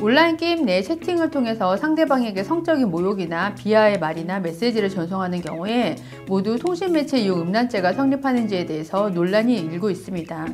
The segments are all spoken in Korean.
온라인 게임 내 채팅을 통해서 상대방에게 성적인 모욕이나 비하의 말이나 메시지를 전송하는 경우에 모두 통신매체 이용 음란죄가 성립하는지에 대해서 논란이 일고 있습니다.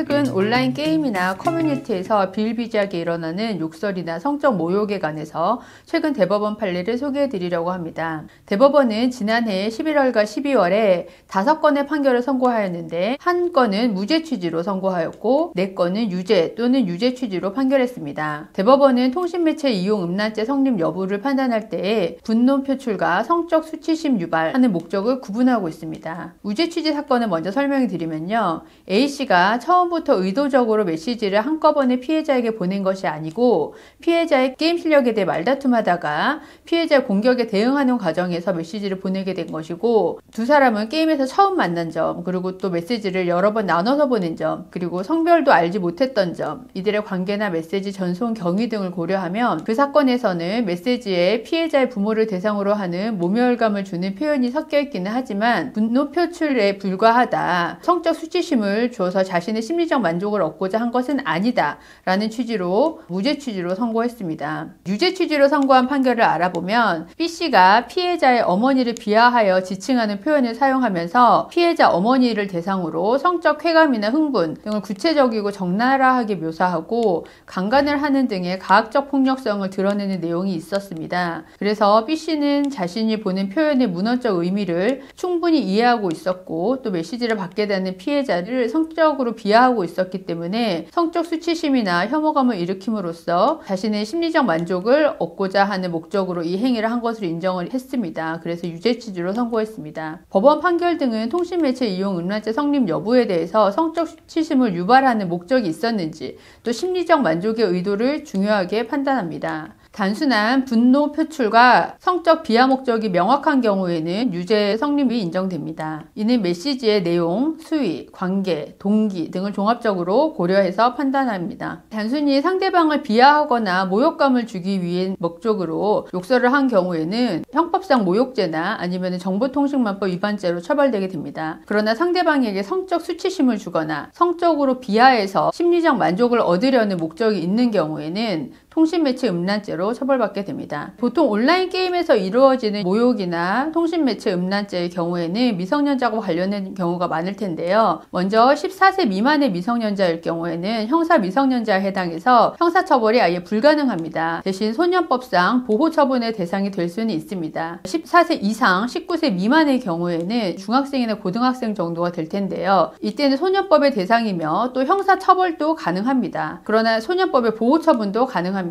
최근 온라인 게임이나 커뮤니티에서 비일비재하게 일어나는 욕설이나 성적 모욕에 관해서 최근 대법원 판례를 소개해 드리려고 합니다. 대법원은 지난해 11월과 12월에 5건의 판결을 선고하였는데 한 건은 무죄 취지로 선고하였고 4건은 유죄 또는 유죄 취지로 판결했습니다. 대법원은 통신매체 이용 음란죄 성립 여부를 판단할 때에 분노 표출과 성적 수치심 유발하는 목적을 구분하고 있습니다. 무죄 취지 사건을 먼저 설명해 드리면요. A씨가 처음부터 의도적으로 메시지를 한꺼번에 피해자에게 보낸 것이 아니고 피해자의 게임 실력에 대해 말다툼하다가 피해자의 공격에 대응하는 과정에서 메시지를 보내게 된 것이고 두 사람은 게임에서 처음 만난 점 그리고 또 메시지를 여러 번 나눠서 보낸 점 그리고 성별도 알지 못했던 점 이들의 관계나 메시지 전송 경위 등을 고려하면 그 사건에서는 메시지에 피해자의 부모를 대상으로 하는 모멸감을 주는 표현이 섞여 있기는 하지만 분노 표출에 불과하다 성적 수치심을 주어서 자신의 심리적 만족을 얻고자 한 것은 아니다 라는 취지로 무죄 취지로 선고했습니다. 유죄 취지로 선고한 판결을 알아보면 B씨가 피해자의 어머니를 비하하여 지칭하는 표현을 사용하면서 피해자 어머니를 대상으로 성적 쾌감이나 흥분 등을 구체적이고 적나라하게 묘사하고 강간을 하는 등의 가학적 폭력성을 드러내는 내용이 있었습니다. 그래서 B씨는 자신이 보낸 표현의 문헌적 의미를 충분히 이해하고 있었고 또 메시지를 받게 되는 피해자를 성적으로 비하하고 있었기 때문에 성적 수치심이나 혐오감을 일으킴으로써 자신의 심리적 만족을 얻고자 하는 목적으로 이 행위를 한 것으로 인정을 했습니다. 그래서 유죄 취지로 선고했습니다. 법원 판결 등은 통신매체 이용 음란죄 성립 여부에 대해서 성적 수치심을 유발하는 목적이 있었는지 또 심리적 만족의 의도를 중요하게 판단합니다. 단순한 분노 표출과 성적 비하 목적이 명확한 경우에는 유죄 성립이 인정됩니다. 이는 메시지의 내용, 수위, 관계, 동기 등을 종합적으로 고려해서 판단합니다. 단순히 상대방을 비하하거나 모욕감을 주기 위한 목적으로 욕설을 한 경우에는 형법상 모욕죄나 아니면 정보통신망법 위반죄로 처벌되게 됩니다. 그러나 상대방에게 성적 수치심을 주거나 성적으로 비하해서 심리적 만족을 얻으려는 목적이 있는 경우에는 통신매체 음란죄로 처벌받게 됩니다. 보통 온라인 게임에서 이루어지는 모욕이나 통신매체 음란죄의 경우에는 미성년자와 관련된 경우가 많을 텐데요. 먼저 14세 미만의 미성년자일 경우에는 형사 미성년자에 해당해서 형사처벌이 아예 불가능합니다. 대신 소년법상 보호처분의 대상이 될 수는 있습니다. 14세 이상 19세 미만의 경우에는 중학생이나 고등학생 정도가 될 텐데요. 이때는 소년법의 대상이며 또 형사처벌도 가능합니다. 그러나 소년법의 보호처분도 가능합니다.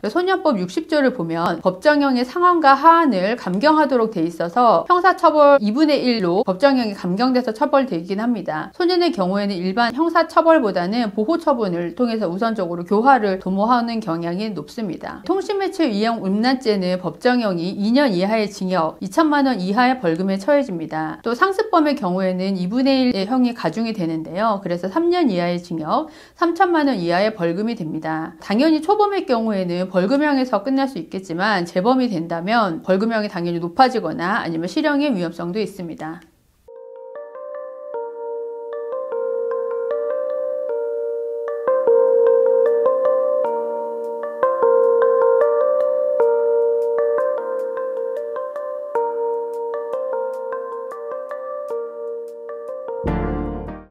소년법 60조를 보면 법정형의 상한과 하한을 감경하도록 돼 있어서 형사처벌 2분의 1로 법정형이 감경돼서 처벌되긴 합니다. 소년의 경우에는 일반 형사처벌보다는 보호처분을 통해서 우선적으로 교화를 도모하는 경향이 높습니다. 통신매체 이용 음란죄는 법정형이 2년 이하의 징역, 2천만 원 이하의 벌금에 처해집니다. 또 상습범의 경우에는 2분의 1의 형이 가중이 되는데요. 그래서 3년 이하의 징역, 3천만 원 이하의 벌금이 됩니다. 당연히 초범의 경우에는 벌금형에서 끝날 수 있겠지만 재범이 된다면 벌금형이 당연히 높아지거나 아니면 실형의 위험성도 있습니다.